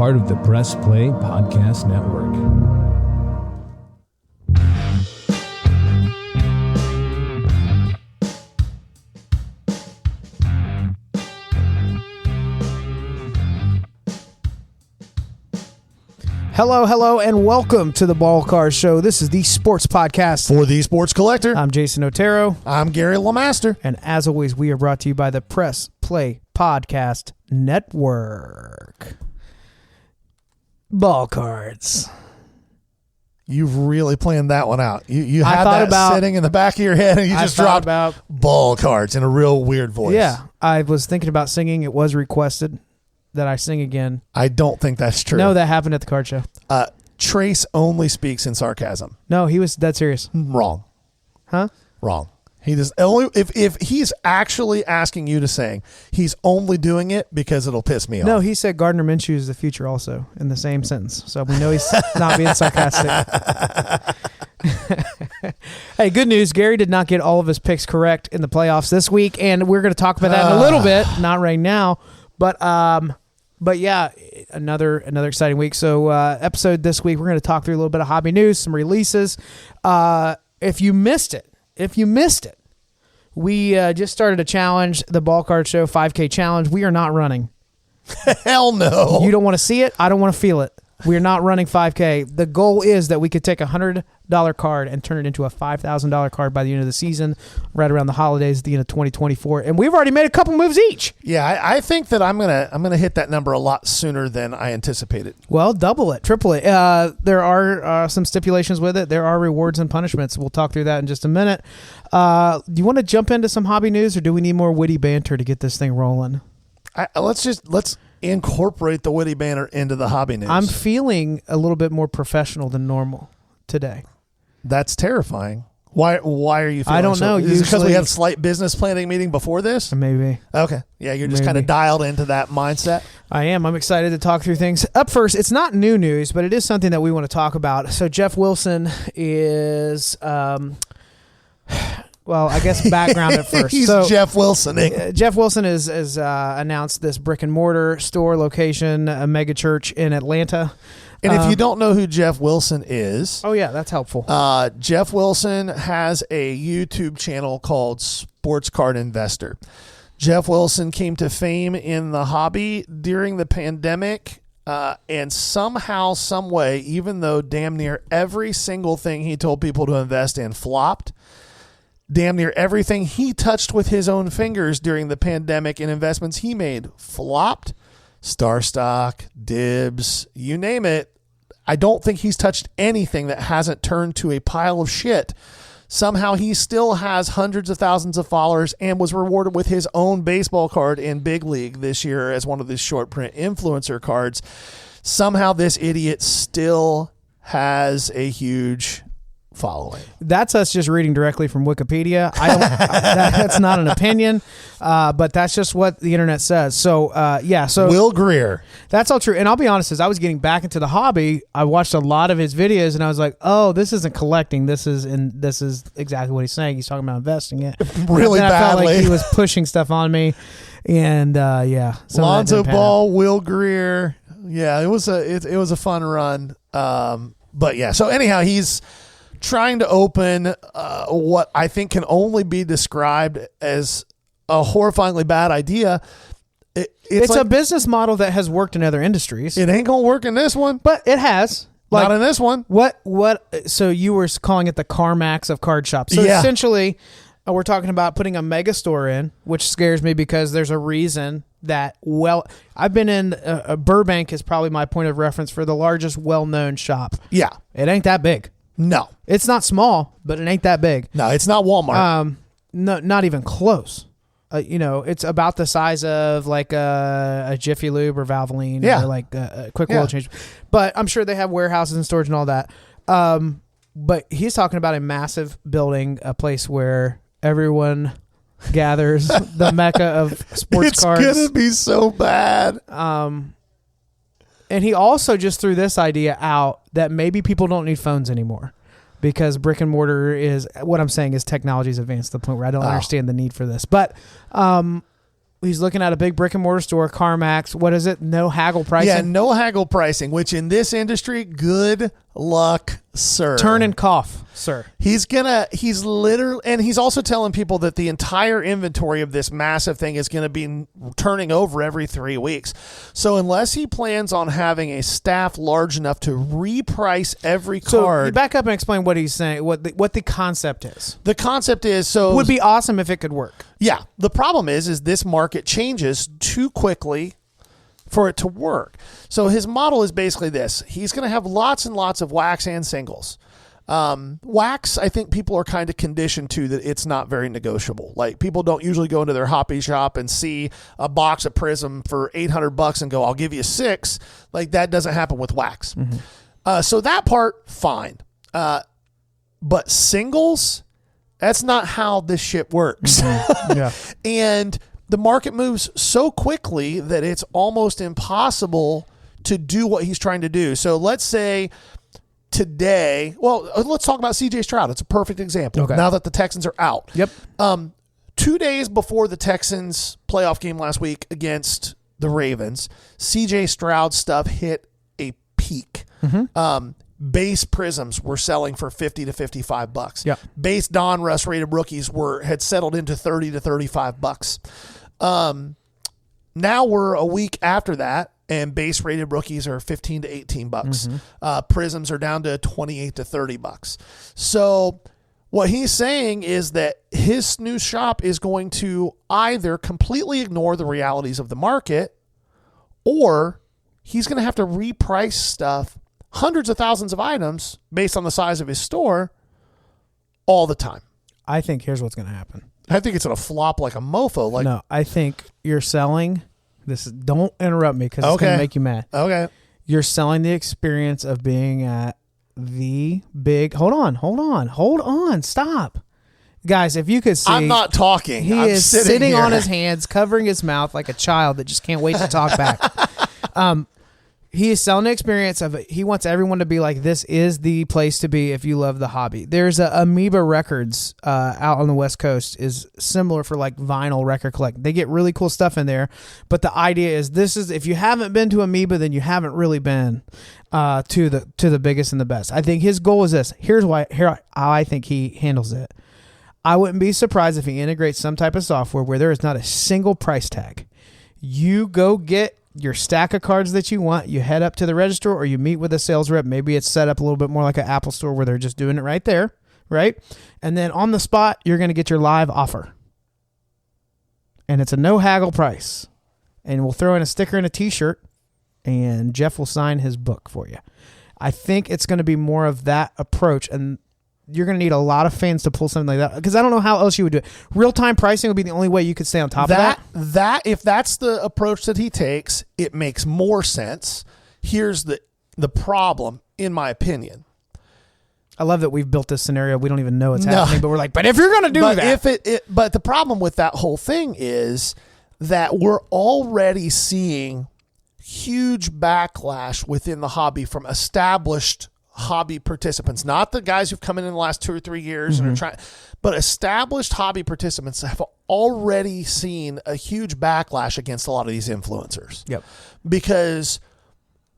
part of the Press Play Podcast Network. Hello, and welcome to the Ball Cars Show. This is the sports podcast for the Sports Collector. I'm Jason Otero. I'm Gary LeMaster. And as always, we are brought to you by the Press Play Podcast Network. Ball cards. You've really planned that one out. You had that sitting in the back of your head, and you just dropped ball cards in a real weird voice. Yeah, I was thinking about singing. It was requested that I sing again. I don't think that's true. No, that happened at the card show. Trace only speaks in sarcasm. No, he was dead serious. Wrong. Huh? Wrong. He does only if he's actually asking you to sing, he's only doing it because it'll piss me off. No, he said Gardner Minshew is the future also in the same sentence. So we know he's not being sarcastic. Hey, good news. Gary did not get all of his picks correct in the playoffs this week, and we're going to talk about that in a little bit. Not right now, but yeah, another exciting week. So episode this week, we're going to talk through a little bit of hobby news, some releases. If you missed it, we just started a challenge, the Ball Card Show 5K Challenge. We are not running. Hell no. You don't want to see it. I don't want to feel it. We are not running 5K. The goal is that we could take a $100 card and turn it into a $5,000 card by the end of the season, right around the holidays at the end of 2024. And we've already made a couple moves each. Yeah, I think that I'm gonna hit that number a lot sooner than I anticipated. Well, double it, triple it. There are some stipulations with it. There are rewards and punishments. We'll talk through that in just a minute. Do you want to jump into some hobby news, or do we need more witty banter to get this thing rolling? Let's incorporate the witty banter into the hobby news. I'm feeling a little bit more professional than normal today. That's terrifying. Why are you feeling I don't know. Is it because we had a slight business planning meeting before this? Maybe. Okay. Yeah, you're just kind of dialed into that mindset. I am. I'm excited to talk through things. Up first, it's not new news, but it is something that we want to talk about. So Geoff Wilson is... well, I guess background at first. He's Geoff Wilson. Geoff Wilson has announced this brick and mortar store location, a mega church in Atlanta. And if you don't know who Geoff Wilson is... Oh, yeah, that's helpful. Geoff Wilson has a YouTube channel called Sports Card Investor. Geoff Wilson came to fame in the hobby during the pandemic, and somehow, some way, even though damn near every single thing he told people to invest in flopped, damn near everything he touched with his own fingers during the pandemic and investments he made flopped. Star stock, dibs, you name it. I don't think he's touched anything that hasn't turned to a pile of shit. Somehow he still has hundreds of thousands of followers and was rewarded with his own baseball card in Big League this year as one of his short print influencer cards. Somehow this idiot still has a huge following. That's us just reading directly from Wikipedia. That's not an opinion, but that's just what the internet says. So So Will Greer. That's all true. And I'll be honest, as I was getting back into the hobby, I watched a lot of his videos, and I was like, "Oh, this isn't collecting. This is exactly what he's saying. He's talking about investing it really badly." I felt like he was pushing stuff on me, and Lonzo Ball, Will Greer. Yeah, it was a fun run. But yeah. So anyhow, he's trying to open what I think can only be described as a horrifyingly bad idea. It's like a business model that has worked in other industries. It ain't gonna work in this one, but it has. Not in this one. What? So you were calling it the CarMax of card shops. So essentially, we're talking about putting a mega store in, which scares me because there's a reason that. Well, I've been in Burbank is probably my point of reference for the largest well-known shop. Yeah, it ain't that big. No. It's not small, but it ain't that big. No, it's not Walmart. No, not even close. It's about the size of like a Jiffy Lube or Valvoline or like a quick oil change. But I'm sure they have warehouses and storage and all that. But he's talking about a massive building, a place where everyone gathers, the mecca of sports cards. It's going to be so bad. And he also just threw this idea out that maybe people don't need phones anymore because brick and mortar is, what I'm saying is technology's advanced to the point where I don't understand the need for this. But He's looking at a big brick and mortar store, CarMax. What is it? No haggle pricing. Yeah, no haggle pricing, which in this industry, good luck, sir. Turn and cough, sir. He's literally, and he's also telling people that the entire inventory of this massive thing is going to be turning over every 3 weeks. So unless he plans on having a staff large enough to reprice every card. So you back up and explain what he's saying, what the concept is. The concept is, so. Would be awesome if it could work. Yeah. The problem is this market changes too quickly for it to work. So his model is basically this. He's going to have lots and lots of wax and singles. Wax, I think people are kind of conditioned to that it's not very negotiable. Like, people don't usually go into their hobby shop and see a box of Prism for $800 and go, I'll give you 6. Like, that doesn't happen with wax. Mm-hmm. So that part, fine. But singles, that's not how this shit works. Mm-hmm. Yeah. And the market moves so quickly that it's almost impossible to do what he's trying to do. So let's say today, let's talk about CJ Stroud. It's a perfect example. Okay. Now that the Texans are out. Yep. 2 days before the Texans playoff game last week against the Ravens, CJ Stroud stuff hit a peak. Mm-hmm. Base Prisms were selling for $50 to $55. Yeah. Base Donruss rated rookies had settled into $30 to $35. Now we're a week after that, and base rated rookies are $15 to $18. Mm-hmm. Prisms are down to $28 to $30. So what he's saying is that his new shop is going to either completely ignore the realities of the market, or he's going to have to reprice stuff, hundreds of thousands of items based on the size of his store, all the time. I think here's what's going to happen. I think it's going to flop like a mofo. No, I think you're selling this. Don't interrupt me because it's going to make you mad. Okay. You're selling the experience of being at the big. Hold on. Stop. Guys, if you could see. I'm not talking. He is sitting on his hands, covering his mouth like a child that just can't wait to talk back. He is selling the experience of it. He wants everyone to be like, this is the place to be if you love the hobby. There's a Amoeba Records out on the West Coast is similar for like vinyl record collect. They get really cool stuff in there, but the idea is if you haven't been to Amoeba, then you haven't really been to the biggest and the best. I think his goal is this. Here how I think he handles it. I wouldn't be surprised if he integrates some type of software where there is not a single price tag. You go get your stack of cards that you want, you head up to the register or you meet with a sales rep. Maybe it's set up a little bit more like an Apple store where they're just doing it right there, right? And then on the spot, you're going to get your live offer. And it's a no haggle price. And we'll throw in a sticker and a t-shirt and Geoff will sign his book for you. I think it's going to be more of that approach, and you're going to need a lot of fans to pull something like that because I don't know how else you would do it. Real-time pricing would be the only way you could stay on top of that. If that's the approach that he takes, it makes more sense. Here's the problem, in my opinion. I love that we've built this scenario. We don't even know it's happening, but we're like, but if you're going to do that. But the problem with that whole thing is that we're already seeing huge backlash within the hobby from established hobby participants, not the guys who've come in the last 2 or 3 years and are trying, but established hobby participants have already seen a huge backlash against a lot of these influencers. Yep. Because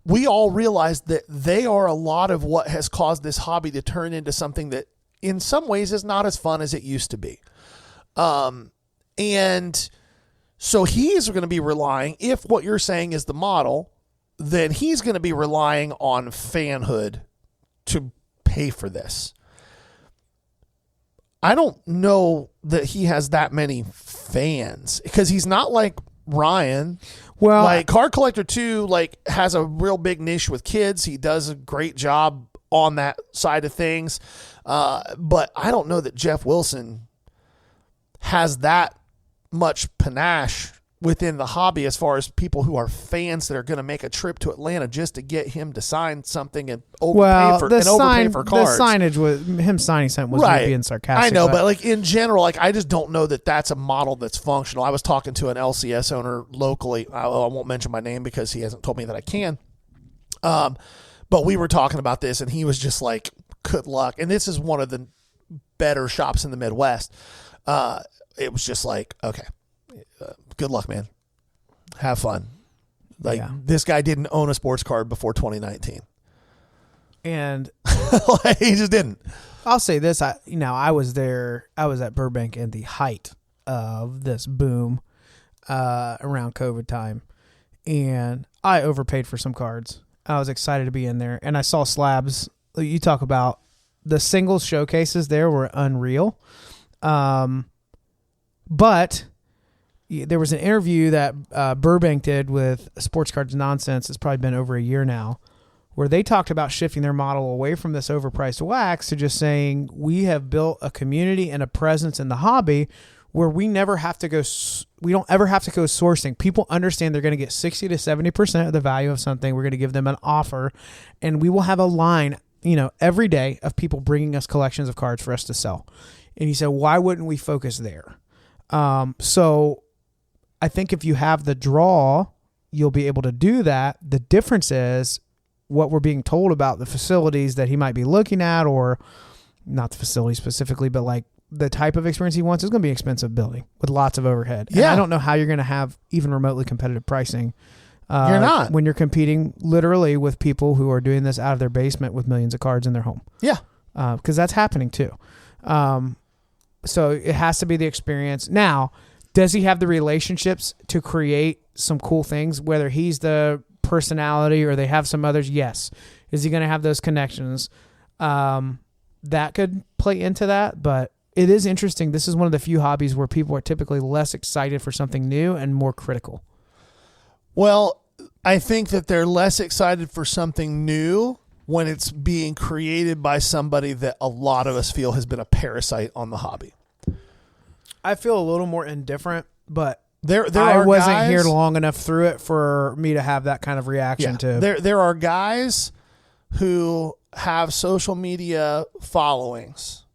we all realize that they are a lot of what has caused this hobby to turn into something that in some ways is not as fun as it used to be. And so he's going to be relying, if what you're saying is the model, then he's going to be relying on fanhood to pay for this. I don't know that he has that many fans because he's not like Ryan. Well, like Card Collector 2 has a real big niche with kids. He does a great job on that side of things. But I don't know that Geoff Wilson has that much panache within the hobby as far as people who are fans that are going to make a trip to Atlanta just to get him to sign something and overpay for cards. The signage was him signing something was right. being sarcastic. I know, but in general, I just don't know that that's a model that's functional. I was talking to an LCS owner locally. I won't mention my name because he hasn't told me that I can. But we were talking about this and he was just like, good luck. And this is one of the better shops in the Midwest. It was just like, okay. good luck, man. Have fun. This guy didn't own a sports card before 2019. And he just didn't. I'll say this. I was there. I was at Burbank in the height of this boom around COVID time. And I overpaid for some cards. I was excited to be in there. And I saw slabs. You talk about the singles showcases there were unreal. But there was an interview that Burbank did with Sports Cards Nonsense. It's probably been over a year now, where they talked about shifting their model away from this overpriced wax to just saying, we have built a community and a presence in the hobby where we don't ever have to go sourcing. People understand they're going to get 60 to 70% of the value of something. We're going to give them an offer, and we will have a line, every day of people bringing us collections of cards for us to sell. And he said, why wouldn't we focus there? So I think if you have the draw, you'll be able to do that. The difference is what we're being told about the facilities that he might be looking at, or not the facility specifically, but like the type of experience he wants is going to be an expensive building with lots of overhead. Yeah. And I don't know how you're going to have even remotely competitive pricing. You're not. When you're competing literally with people who are doing this out of their basement with millions of cards in their home. Yeah. Because that's happening too. So it has to be the experience. Now, does he have the relationships to create some cool things, whether he's the personality or they have some others? Yes. Is he going to have those connections? That could play into that, but it is interesting. This is one of the few hobbies where people are typically less excited for something new and more critical. Well, I think that they're less excited for something new when it's being created by somebody that a lot of us feel has been a parasite on the hobby. I feel a little more indifferent, but I wasn't here long enough through it for me to have that kind of reaction to. There are guys who have social media followings,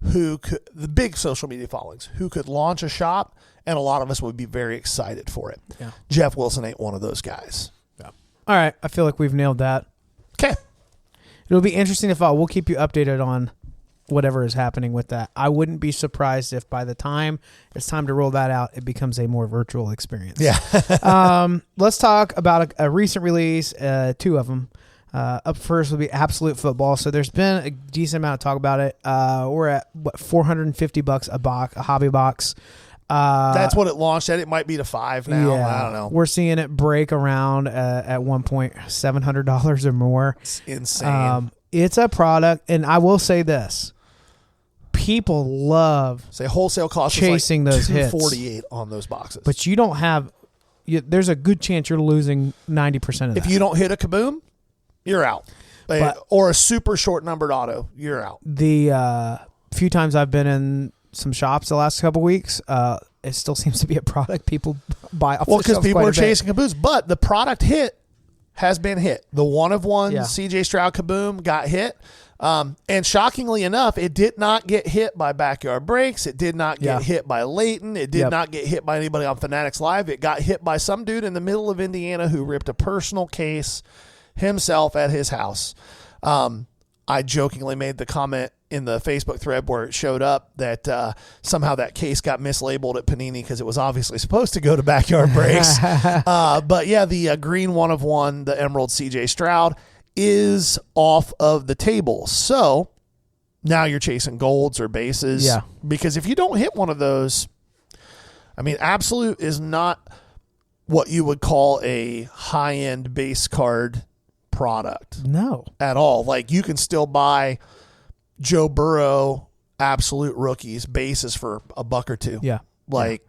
the big social media followings, who could launch a shop, and a lot of us would be very excited for it. Yeah. Geoff Wilson ain't one of those guys. Yeah. All right. I feel like we've nailed that. Okay. It'll be interesting to follow. We'll keep you updated on whatever is happening with that. I wouldn't be surprised if by the time it's time to roll that out, it becomes a more virtual experience. Yeah. Let's talk about a recent release, two of them. Up first will be Absolute Football. So there's been a decent amount of talk about it. We're at $450 a hobby box. That's what it launched at. It might be to $5 now. Yeah, I don't know. We're seeing it break around at one point $700 or more. It's insane. It's a product, and I will say this: people love wholesale cost chasing is like those $248 hits on those boxes. But you don't have. There's a good chance you're losing 90% of that. If you don't hit a kaboom, you're out. Or a super short numbered auto, you're out. The few times I've been in some shops the last couple weeks, it still seems to be a product people buy off the shelf. Well, because people are chasing kabooms, but the product hit has been hit. The one of one CJ Stroud kaboom got hit. And shockingly enough, it did not get hit by Backyard Breaks. It did not get hit by Leighton. It did not get hit by anybody on Fanatics Live. It got hit by some dude in the middle of Indiana who ripped a personal case himself at his house. I jokingly made the comment in the Facebook thread where it showed up that somehow that case got mislabeled at Panini because it was obviously supposed to go to Backyard Breaks. But yeah, the green one of one, the Emerald CJ Stroud, is off of the table. So now you're chasing golds or bases. Yeah. Because if you don't hit one of those, I mean, Absolute is not what you would call a high-end base card product. No. At all. Like, you can still buy Joe Burrow Absolute rookies bases for $1 or $2. Yeah. Like,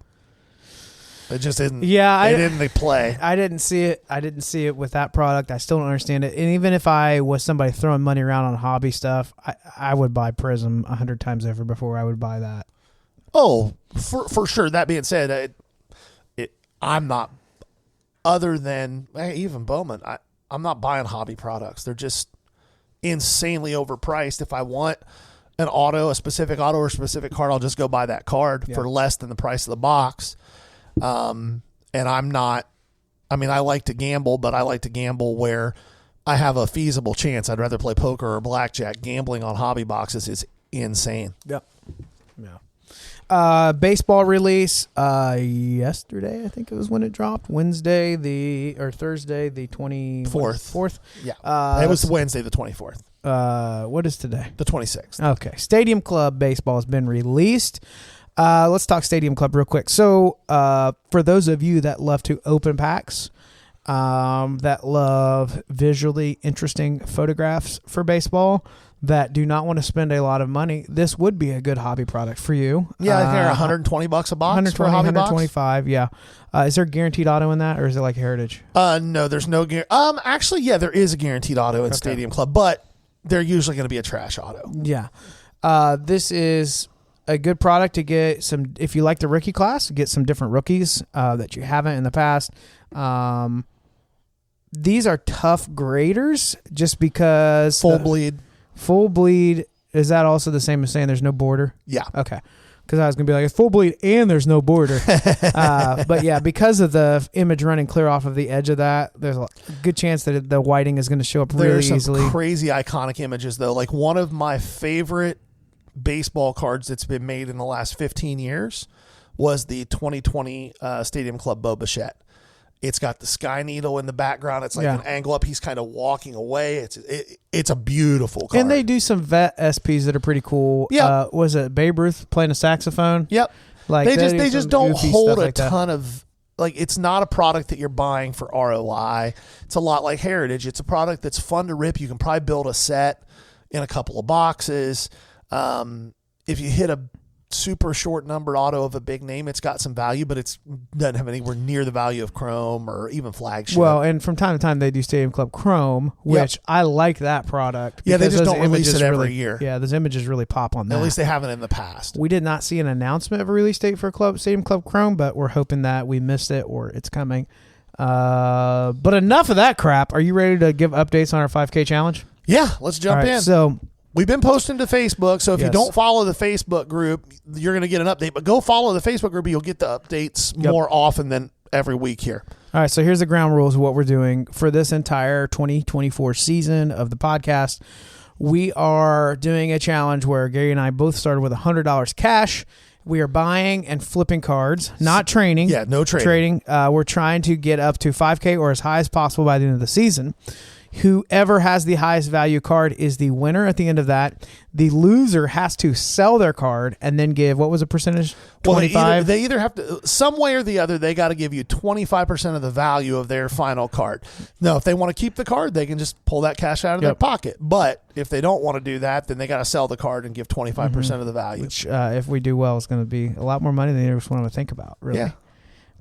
it just isn't. Yeah, it didn't play. I didn't see it. I didn't see it with that product. I still don't understand it. And even if I was somebody throwing money around on hobby stuff, I would buy Prism 100 times over before I would buy that. Oh, for sure. That being said, I'm not. Other than even Bowman, I'm not buying hobby products. They're just insanely overpriced. If I want an auto, a specific auto or a specific card, I'll just go buy that card for less than the price of the box. And I'm not, I mean, I like to gamble, but I like to gamble where I have a feasible chance. I'd rather play poker or blackjack. Gambling on hobby boxes is insane. Yep. Yeah. Baseball release yesterday, I think it was when it dropped. Thursday the 24th. Yeah, it was Wednesday the 24th. What is today? The 26th. Okay, Stadium Club baseball has been released. Let's talk Stadium Club real quick. So for those of you that love to open packs, that love visually interesting photographs for baseball, that do not want to spend a lot of money, this would be a good hobby product for you. Yeah, I think they're $120 a box 120, for a hobby 125, yeah. Is there guaranteed auto in that, or is it like Heritage? No, there's no actually, yeah, there is a guaranteed auto in Stadium Club, but they're usually going to be a trash auto. Yeah. This is a good product to get some, if you like the rookie class, get some different rookies that you haven't in the past. These are tough graders just because Full bleed, is that also the same as saying there's no border? Yeah. Okay. Because I was going to be like, it's full bleed and there's no border. But yeah, because of the image running clear off of the edge of that, there's a good chance that the whiting is going to show up really easily. There's some crazy iconic images, though. Like one of my favorite baseball cards that's been made in the last 15 years was the 2020 Stadium Club Bo Bichette. It's got the Sky Needle in the background. It's like an angle up. He's kind of walking away. It's a beautiful card. And they do some vet SPs that are pretty cool. Yeah. Was it Babe Ruth playing a saxophone? Yep. Like they just don't hold a like ton of, like, it's not a product that you're buying for ROI. It's a lot like Heritage. It's a product that's fun to rip. You can probably build a set in a couple of boxes. If you hit a super short numbered auto of a big name, it's got some value, but it doesn't have anywhere near the value of Chrome or even Flagship. Well, and from time to time they do Stadium Club Chrome, which I like that product. Yeah, they just don't release it every year. Yeah, those images really pop on that. At least they haven't in the past. We did not see an announcement of a release date for Stadium Club Chrome, but we're hoping that we missed it or it's coming. But enough of that crap. Are you ready to give updates on our 5K challenge? Yeah, let's jump in. So we've been posting to Facebook, so if you don't follow the Facebook group, you're going to get an update. But go follow the Facebook group, you'll get the updates more often than every week here. All right, so here's the ground rules of what we're doing for this entire 2024 season of the podcast. We are doing a challenge where Gary and I both started with $100 cash. We are buying and flipping cards, not training. Yeah, no trading. We're trying to get up to 5K or as high as possible by the end of the season. Whoever has the highest value card is the winner at the end of that. The loser has to sell their card and then give, what was the percentage? 25? Well, they either have to, some way or the other, they got to give you 25% of the value of their final card. Now, if they want to keep the card, they can just pull that cash out of their pocket. But if they don't want to do that, then they got to sell the card and give 25% of the value. Which, if we do well, is going to be a lot more money than you ever want to think about, really. Yeah.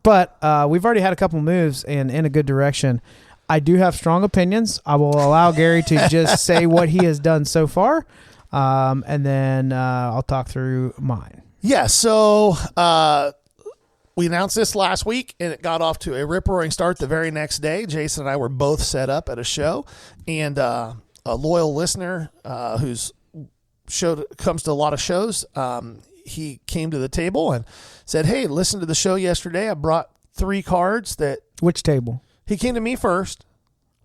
But we've already had a couple moves and in a good direction. I do have strong opinions. I will allow Gary to just say what he has done so far, and then I'll talk through mine. Yeah, so we announced this last week, and it got off to a rip-roaring start the very next day. Jason and I were both set up at a show, and a loyal listener who's comes to a lot of shows, he came to the table and said, hey, listen to the show yesterday. I brought 3 cards that... Which table? He came to me first.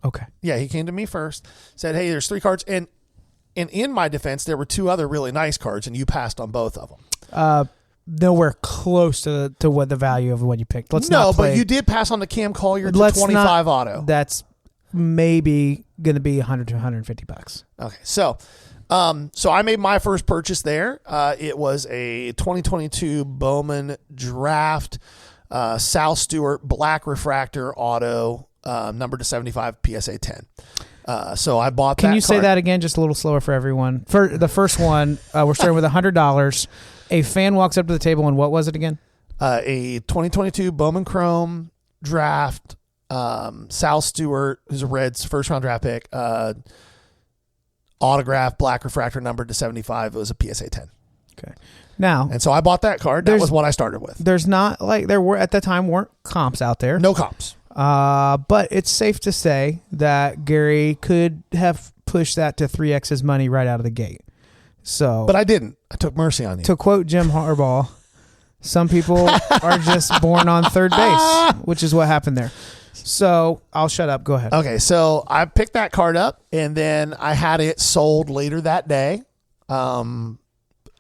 Okay. Yeah, he came to me first. Said, hey, there's 3 cards. And in my defense, there were 2 other really nice cards, and you passed on both of them. Nowhere close to what the value of the one you picked. But you did pass on the Cam Collier to 25 auto. That's maybe going to be $100 to $150. Okay, so I made my first purchase there. It was a 2022 Bowman Draft Sal Stewart black refractor auto, numbered to 75, PSA 10. So I bought that. Can you say that again, just a little slower for everyone? For the first one, we're starting with $100. A fan walks up to the table, and what was it again? A 2022 Bowman Chrome Draft, Sal Stewart, who's a Reds first-round draft pick, autograph, black refractor, numbered to 75. It was a PSA 10. Okay. Now, and so I bought that card. That was what I started with. There's not, like, there were at the time weren't comps out there. No comps. But it's safe to say that Gary could have pushed that to 3X's money right out of the gate. So, but I didn't. I took mercy on you. To quote Jim Harbaugh, some people are just born on third base, which is what happened there. So I'll shut up. Go ahead. Okay, so I picked that card up, and then I had it sold later that day.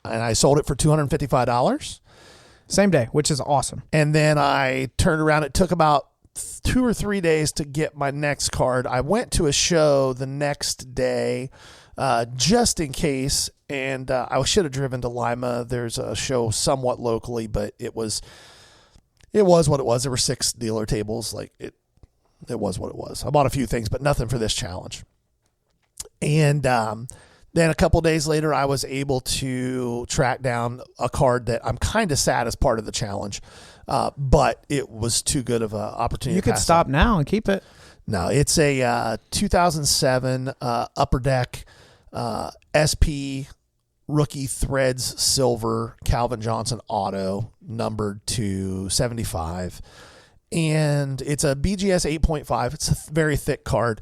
And I sold it for $255. Same day, which is awesome. And then I turned around. It took about 2 or 3 days to get my next card. I went to a show the next day just in case, and I should have driven to Lima. There's a show somewhat locally, but it was what it was. There were 6 dealer tables. Like it was what it was. I bought a few things, but nothing for this challenge. And then a couple days later, I was able to track down a card that I'm kind of sad as part of the challenge, but it was too good of an opportunity. You could stop now and keep it. No, it's a 2007 Upper Deck SP Rookie Threads Silver Calvin Johnson Auto, numbered to 75. And it's a BGS 8.5. It's a very thick card.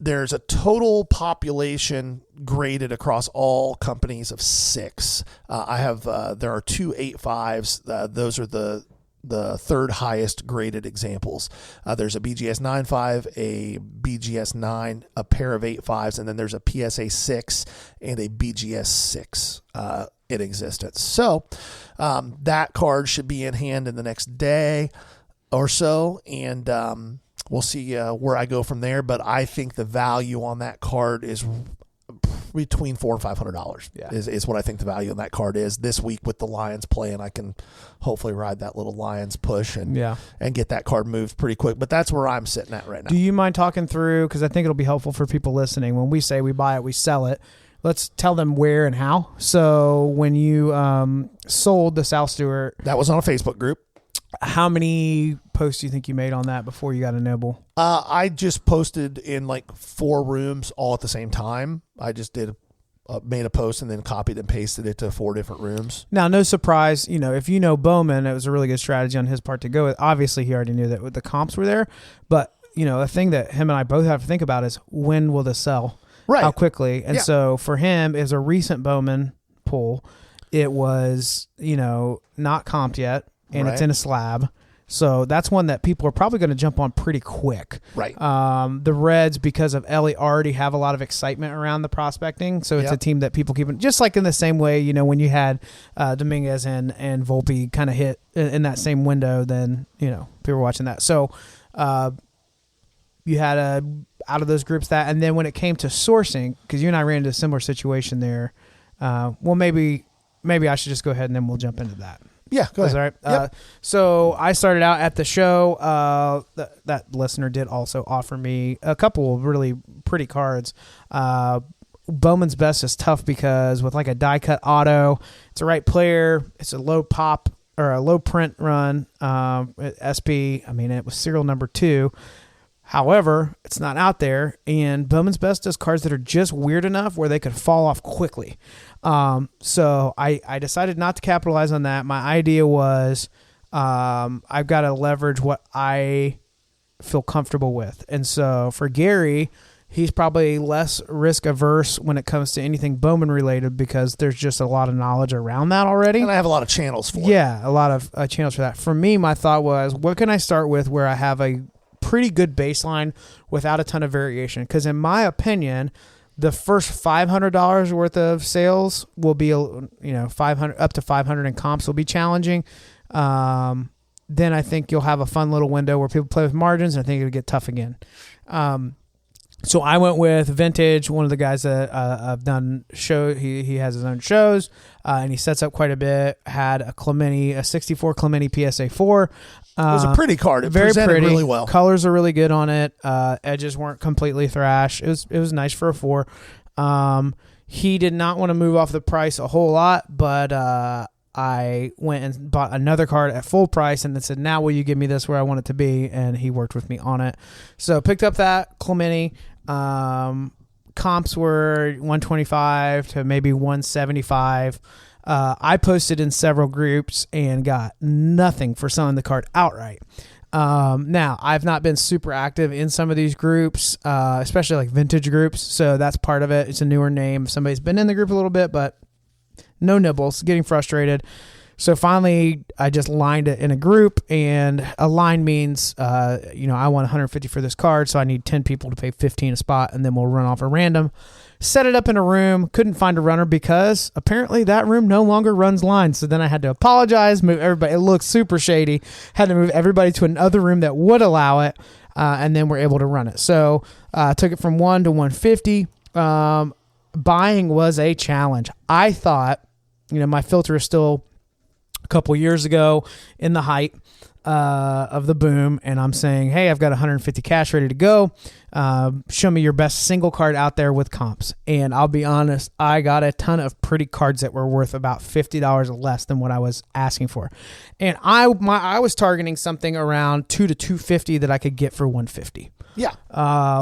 There's a total population graded across all companies of 6. There are 2 8.5s. Those are the third highest graded examples. There's a BGS 9.5, a BGS 9, a pair of 8.5s, and then there's a PSA 6 and a BGS 6 in existence. So that card should be in hand in the next day or so, and we'll see where I go from there. But I think the value on that card is between $400 and $500. Yeah. Is what I think the value on that card is. This week with the Lions playing, I can hopefully ride that little Lions push and get that card moved pretty quick. But that's where I'm sitting at right now. Do you mind talking through, because I think it'll be helpful for people listening, when we say we buy it, we sell it, let's tell them where and how. So when you sold the South Stewart, that was on a Facebook group. How many posts do you think you made on that before you got a nibble? I just posted in like 4 rooms all at the same time. I just made a post and then copied and pasted it to 4 different rooms. Now, no surprise, if you know Bowman, it was a really good strategy on his part to go with. Obviously, he already knew that the comps were there. But, the thing that him and I both have to think about is, when will this sell? Right. How quickly? And so for him, it was a recent Bowman pull. It was, not comped yet. And it's in a slab. So that's one that people are probably going to jump on pretty quick. Right. The Reds, because of Ellie, already have a lot of excitement around the prospecting. So it's a team that people keep, just like in the same way, when you had Dominguez and Volpe kind of hit in that same window, then, people were watching that. So you had out of those groups that, and then when it came to sourcing, because you and I ran into a similar situation there, maybe I should just go ahead and then we'll jump into that. Yeah, go ahead. All right. Yep. So I started out at the show. That listener did also offer me a couple of really pretty cards. Bowman's Best is tough because with like a die cut auto, it's a right player. It's a low pop or a low print run. SP. I mean, it was serial number 2. However, it's not out there, and Bowman's Best does cards that are just weird enough where they could fall off quickly. So I decided not to capitalize on that. My idea was I've got to leverage what I feel comfortable with. And so for Gary, he's probably less risk averse when it comes to anything Bowman related because there's just a lot of knowledge around that already. And I have a lot of channels for it. Yeah, a lot of channels for that. For me, my thought was, what can I start with where I have a pretty good baseline without a ton of variation? Because in my opinion, the first $500 worth of sales will be, 500 up to 500 in comps will be challenging. Then I think you'll have a fun little window where people play with margins, and I think it'll get tough again. So I went with Vintage, one of the guys that I've done show. He has his own shows, and he sets up quite a bit. Had a 64 Clementi PSA 4. It was a pretty card. It very presented pretty. really well. Colors are really good on it. Edges weren't completely thrash. It was nice for a 4. He did not want to move off the price a whole lot, but I went and bought another card at full price and then said, now will you give me this where I want it to be? And he worked with me on it. So picked up that Clementi. Comps were 125 to maybe 175. I posted in several groups and got nothing for selling the card outright. Now, I've not been super active in some of these groups, especially like vintage groups. So that's part of it. It's a newer name. Somebody's been in the group a little bit, but no nibbles, getting frustrated. So finally, I just lined it in a group, and a line means, I want 150 for this card, so I need 10 people to pay 15 a spot, and then we'll run off a random. Set it up in a room, couldn't find a runner because apparently that room no longer runs lines. So then I had to apologize, move everybody. It looked super shady. Had to move everybody to another room that would allow it, and then we're able to run it. So I took it from 1 to 150. Buying was a challenge. I thought, my filter is still a couple years ago in the height of the boom, and I'm saying, hey, I've got 150 cash ready to go. Show me your best single card out there with comps. And I'll be honest, I got a ton of pretty cards that were worth about $50 less than what I was asking for. And I was targeting something around 2 to 250 that I could get for 150. Yeah.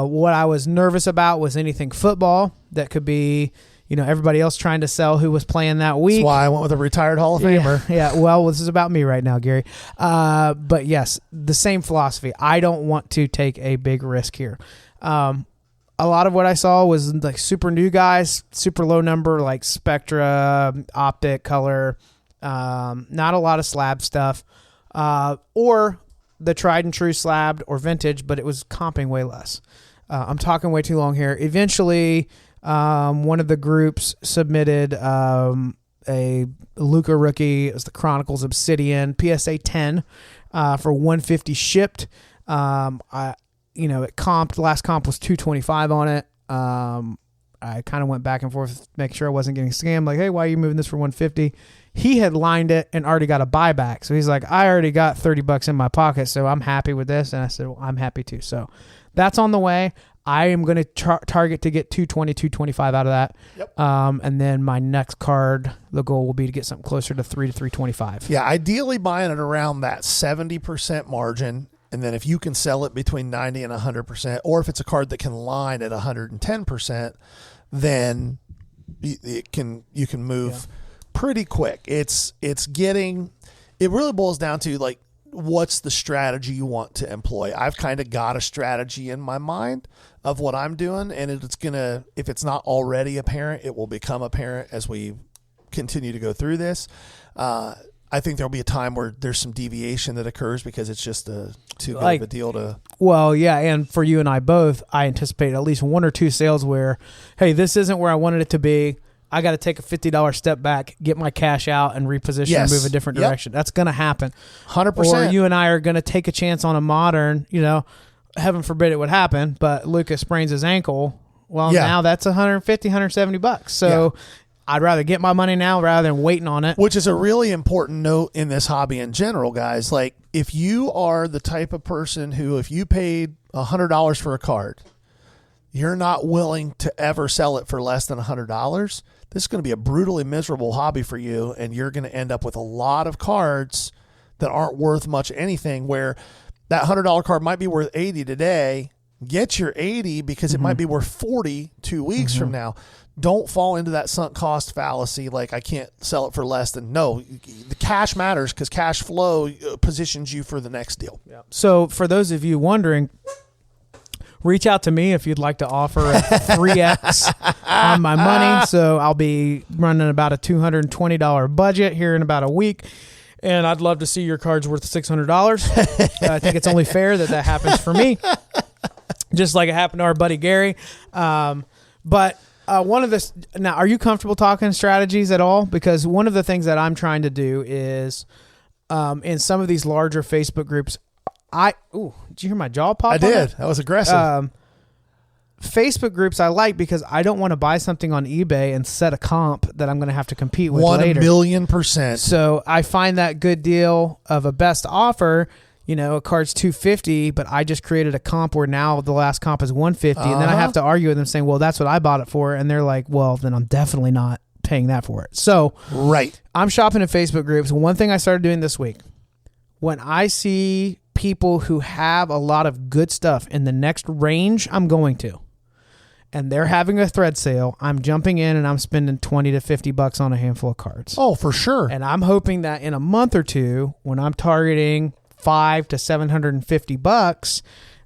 What I was nervous about was anything football that could be, everybody else trying to sell who was playing that week. That's why I went with a retired Hall of Famer. Yeah. Well, this is about me right now, Gary. But yes, the same philosophy. I don't want to take a big risk here. A lot of what I saw was like super new guys, super low number, like Spectra, Optic, Color, not a lot of slab stuff, or the tried and true slabbed or vintage, but it was comping way less. I'm talking way too long here. Eventually, one of the groups submitted a Luca rookie. It was the Chronicles Obsidian PSA 10 for 150 shipped. It comped. Last comp was 225 on it. I kind of went back and forth, making sure I wasn't getting scammed. Like, hey, why are you moving this for 150? He had lined it and already got a buyback. So he's like, I already got $30 in my pocket, so I'm happy with this. And I said, well, I'm happy too. So that's on the way. I am going to target to get 220, 225 out of that. Yep. And then my next card, the goal will be to get something closer to 3 to 325. Yeah, ideally buying it around that 70% margin. And then if you can sell it between 90 and 100%, or if it's a card that can line at 110%, then you can move pretty quick. It really boils down to like, what's the strategy you want to employ? I've kind of got a strategy in my mind of what I'm doing, and if it's not already apparent, it will become apparent as we continue to go through this. I think there'll be a time where there's some deviation that occurs because it's just too good of a deal to. Well, yeah, and for you and I both, I anticipate at least 1 or 2 sales where, hey, this isn't where I wanted it to be. I got to take a $50 step back, get my cash out, and reposition and move a different direction. That's going to happen. 100%. Or you and I are going to take a chance on a modern, heaven forbid it would happen, but Lucas sprains his ankle. Well, now that's $150, $170. So I'd rather get my money now rather than waiting on it. Which is a really important note in this hobby in general, guys. Like, if you are the type of person who, if you paid $100 for a card, you're not willing to ever sell it for less than $100, this is going to be a brutally miserable hobby for you, and you're going to end up with a lot of cards that aren't worth much anything, where that $100 card might be worth $80 today. Get your $80 because it might be worth $40 2 weeks from now. Don't fall into that sunk cost fallacy. Like, I can't sell it for less than. No, the cash matters because cash flow positions you for the next deal. Yeah. So for those of you wondering, reach out to me if you'd like to offer a 3X on my money. So I'll be running about a $220 budget here in about a week. And I'd love to see your cards worth $600. I think it's only fair that happens for me, just like it happened to our buddy Gary. But one of this now, are you comfortable talking strategies at all? Because one of the things that I'm trying to do is in some of these larger Facebook groups, did you hear my jaw pop? I did. That was aggressive. Facebook groups I like because I don't want to buy something on eBay and set a comp that I'm going to have to compete with later. 1,000,000%. So I find that good deal of a best offer. A card's $250, but I just created a comp where now the last comp is $150, and then I have to argue with them saying, well, that's what I bought it for. And they're like, well, then I'm definitely not paying that for it. So I'm shopping in Facebook groups. One thing I started doing this week, when I see people who have a lot of good stuff in the next range I'm going to, and they're having a thread sale, I'm jumping in and I'm spending $20 to $50 on a handful of cards. Oh, for sure. And I'm hoping that in a month or two, when I'm targeting $500 to $750,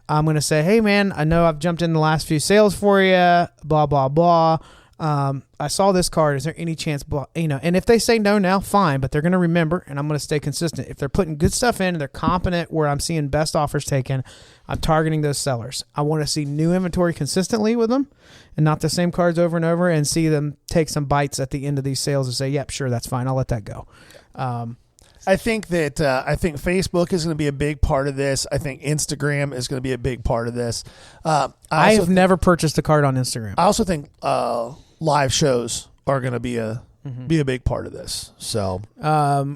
I'm going to say, hey man, I know I've jumped in the last few sales for you, blah, blah, blah. I saw this card. Is there any chance, and if they say no now, fine, but they're going to remember, and I'm going to stay consistent. If they're putting good stuff in and they're competent where I'm seeing best offers taken, I'm targeting those sellers. I want to see new inventory consistently with them and not the same cards over and over, and see them take some bites at the end of these sales and say, yep, sure, that's fine. I'll let that go. I think Facebook is going to be a big part of this. I think Instagram is going to be a big part of this. I have never purchased a card on Instagram. I also think live shows are going to be a big part of this. So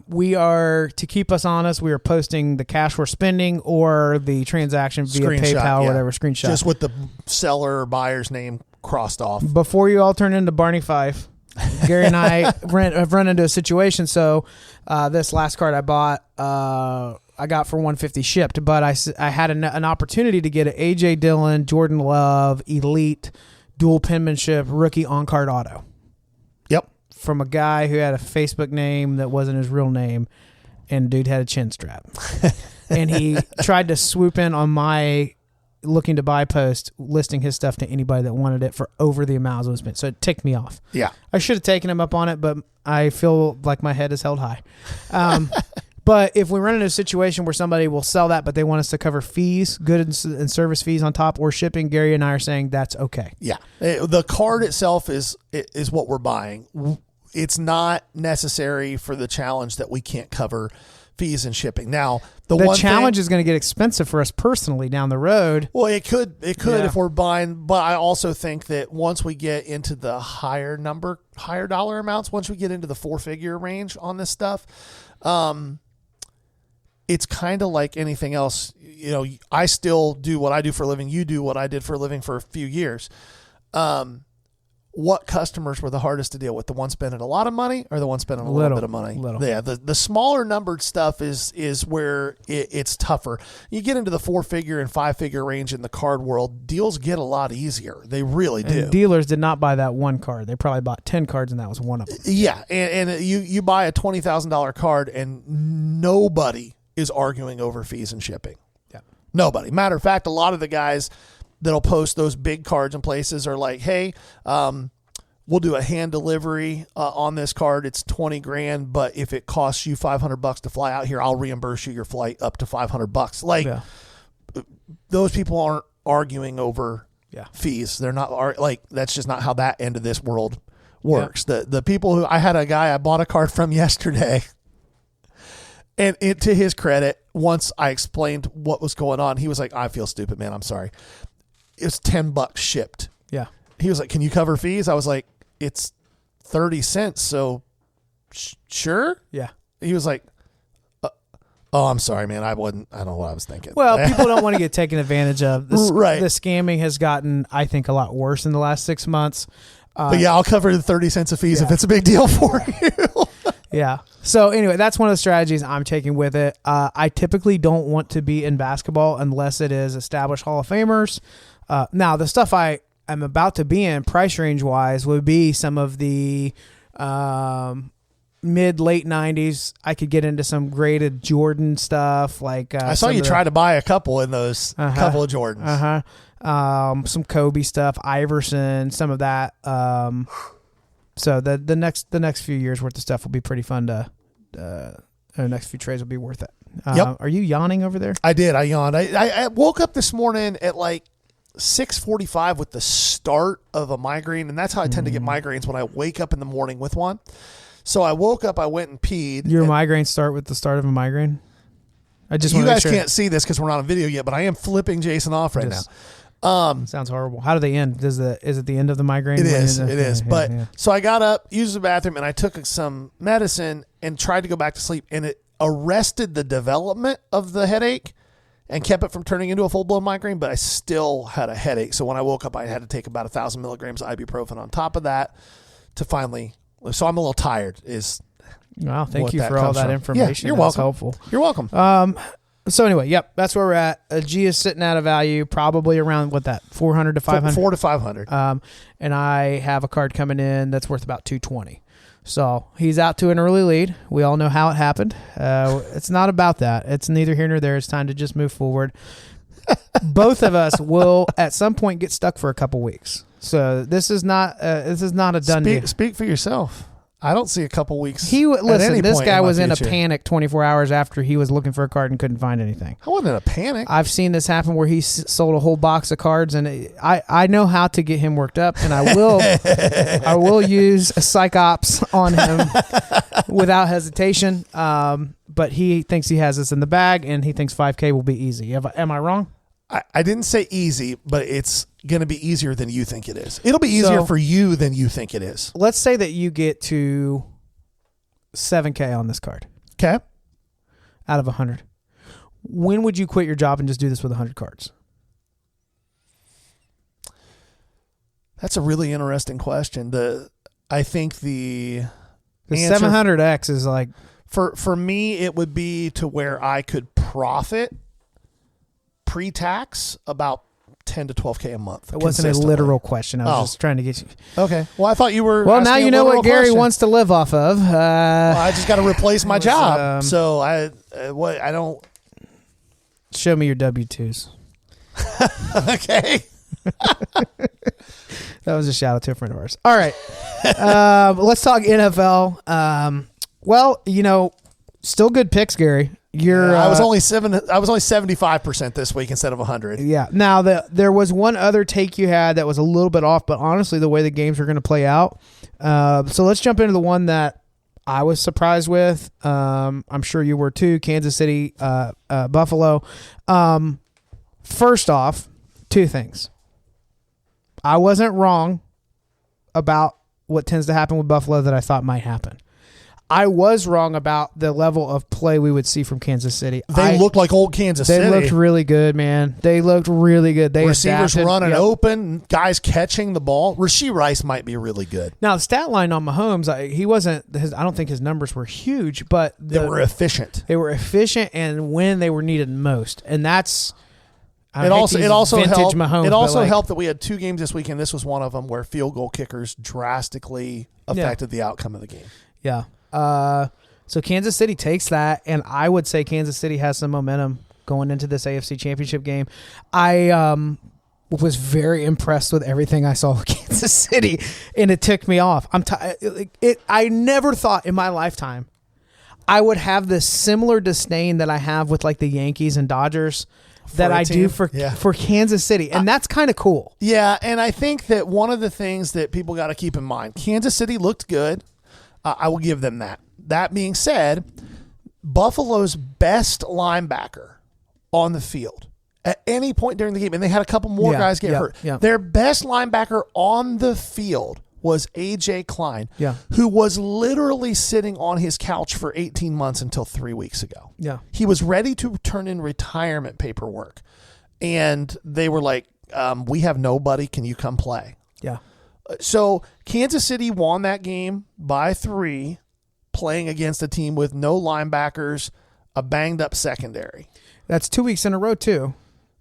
we are, to keep us honest, we are posting the cash we're spending or the transaction via PayPal or whatever, screenshot. Just with the seller or buyer's name crossed off. Before you all turn into Barney Fife, Gary and I have run into a situation. So this last card I bought, I got for $150 shipped, but I had an opportunity to get an A.J. Dillon, Jordan Love, Elite, dual penmanship, rookie on-card auto. Yep. From a guy who had a Facebook name that wasn't his real name, and dude had a chin strap. And he tried to swoop in on my looking to buy post, listing his stuff to anybody that wanted it for over the amount it was spent. So it ticked me off. Yeah. I should have taken him up on it, but I feel like my head is held high. But if we run into a situation where somebody will sell that, but they want us to cover fees, goods and service fees on top, or shipping, Gary and I are saying that's okay. Yeah. The card itself is what we're buying. It's not necessary for the challenge that we can't cover fees and shipping. Now, the challenge is going to get expensive for us personally down the road. Well, it could if we're buying, but I also think that once we get into the higher dollar amounts, once we get into the 4-figure range on this stuff, it's kind of like anything else. I still do what I do for a living. You do what I did for a living for a few years. What customers were the hardest to deal with? The ones spending a lot of money or the ones spending a little bit of money? Yeah, the smaller numbered stuff is where it's tougher. You get into the 4-figure and 5-figure range in the card world, deals get a lot easier. They really do. And dealers did not buy that one card. They probably bought 10 cards, and that was one of them. Yeah, and you buy a $20,000 card, and nobody is arguing over fees and shipping. Yeah, nobody. Matter of fact, a lot of the guys that'll post those big cards in places are like, hey, we'll do a hand delivery on this card. It's $20,000, but if it costs you $500 to fly out here, I'll reimburse you your flight up to $500. Like, those people aren't arguing over fees. They're not that's just not how that end of this world works. Yeah. The people who I had a guy I bought a card from yesterday, and to his credit, once I explained what was going on, he was like, I feel stupid, man. I'm sorry. It was $10 shipped. Yeah. He was like, can you cover fees? I was like, it's 30 cents. So sure. Yeah. He was like, oh, I'm sorry, man. I don't know what I was thinking. Well, people don't want to get taken advantage of. Right. The scamming has gotten, I think, a lot worse in the last 6 months. But I'll cover the 30 cents of fees if it's a big deal for you. Yeah. So anyway, that's one of the strategies I'm taking with it. I typically don't want to be in basketball unless it is established Hall of Famers. Now, the stuff I am about to be in price range wise would be some of the mid-late 90s. I could get into some graded Jordan stuff. Like I saw you try to buy a couple in those couple of Jordans. Some Kobe stuff, Iverson, some of that. So the next few years worth of stuff will be pretty fun to. The next few trades will be worth it. Yep. Are you yawning over there? I did. I yawned. I woke up this morning at like 6:45 with the start of a migraine, and that's how I tend to get migraines when I wake up in the morning with one. So I woke up, I went and peed. Your migraines start with the start of a migraine? You guys can't see this because we're not on video yet, but I am flipping Jason off right now. Sounds horrible. How do they end? Is it the end of the migraine? It is. But so I got up, used the bathroom, and I took some medicine and tried to go back to sleep, and it arrested the development of the headache and kept it from turning into a full-blown migraine, but I still had a headache. So when I woke up, I had to take about 1,000 milligrams of ibuprofen on top of that to finally. So I'm a little tired. Well, thank you for all that information. Yeah, you're welcome. Helpful. You're welcome. So anyway, yep, that's where we're at. G is sitting at a value probably around 400 to 500. 400 to 500. And I have a card coming in that's worth about 220. So he's out to an early lead. We all know how it happened. It's not about that. It's neither here nor there. It's time to just move forward. Both of us will at some point get stuck for a couple weeks. So this is not a done deal. Speak for yourself. I don't see a couple weeks. Listen. This guy was in a panic 24 hours after he was looking for a card and couldn't find anything. I wasn't in a panic. I've seen this happen where he sold a whole box of cards, and I know how to get him worked up, and I will use a psych ops on him without hesitation. But he thinks he has this in the bag, and he thinks 5K will be easy. Am I wrong? I didn't say easy, but it's going to be easier than you think it is. It'll be easier for you than you think it is. Let's say that you get to 7K on this card. Okay. Out of 100. When would you quit your job and just do this with 100 cards? That's a really interesting question. I think the 700X is like... For me, it would be to where I could profit pre-tax about 10 to 12K a month. It wasn't a literal question. I was just trying to get you. Okay. Well, I thought you were. Well, now you know what Gary wants to live off of. Well, I just got to replace my job. So I don't. Show me your W-2s. Okay. That was a shout out to a friend of ours. All right. Let's talk NFL. Well, still good picks, Gary. I was only 75% this week instead of 100. Yeah. Now there was one other take you had that was a little bit off, but honestly, the way the games are going to play out. So let's jump into the one that I was surprised with. I'm sure you were too. Kansas City, Buffalo. First off, two things. I wasn't wrong about what tends to happen with Buffalo that I thought might happen. I was wrong about the level of play we would see from Kansas City. They looked like old Kansas City. They looked really good, man. They looked really good. Receivers running open, guys catching the ball. Rashee Rice might be really good. Now, the stat line on Mahomes, he wasn't. I don't think his numbers were huge, but they were efficient. They were efficient, and when they were needed most, and that's. It also helped. Mahomes, it also helped that we had two games this weekend. This was one of them where field goal kickers drastically affected the outcome of the game. Yeah. So Kansas City takes that, and I would say Kansas City has some momentum going into this AFC Championship game. I was very impressed with everything I saw with Kansas City, and it ticked me off. I never thought in my lifetime I would have this similar disdain that I have with like the Yankees and Dodgers that I do for Kansas City, and that's kind of cool. Yeah, and I think that one of the things that people got to keep in mind, Kansas City looked good. I will give them that. That being said, Buffalo's best linebacker on the field at any point during the game, and they had a couple more guys get hurt. Yeah. Their best linebacker on the field was A.J. Klein, who was literally sitting on his couch for 18 months until 3 weeks ago. Yeah. He was ready to turn in retirement paperwork, and they were like, we have nobody. Can you come play? Yeah. So Kansas City won that game by 3, playing against a team with no linebackers, a banged up secondary. That's 2 weeks in a row too.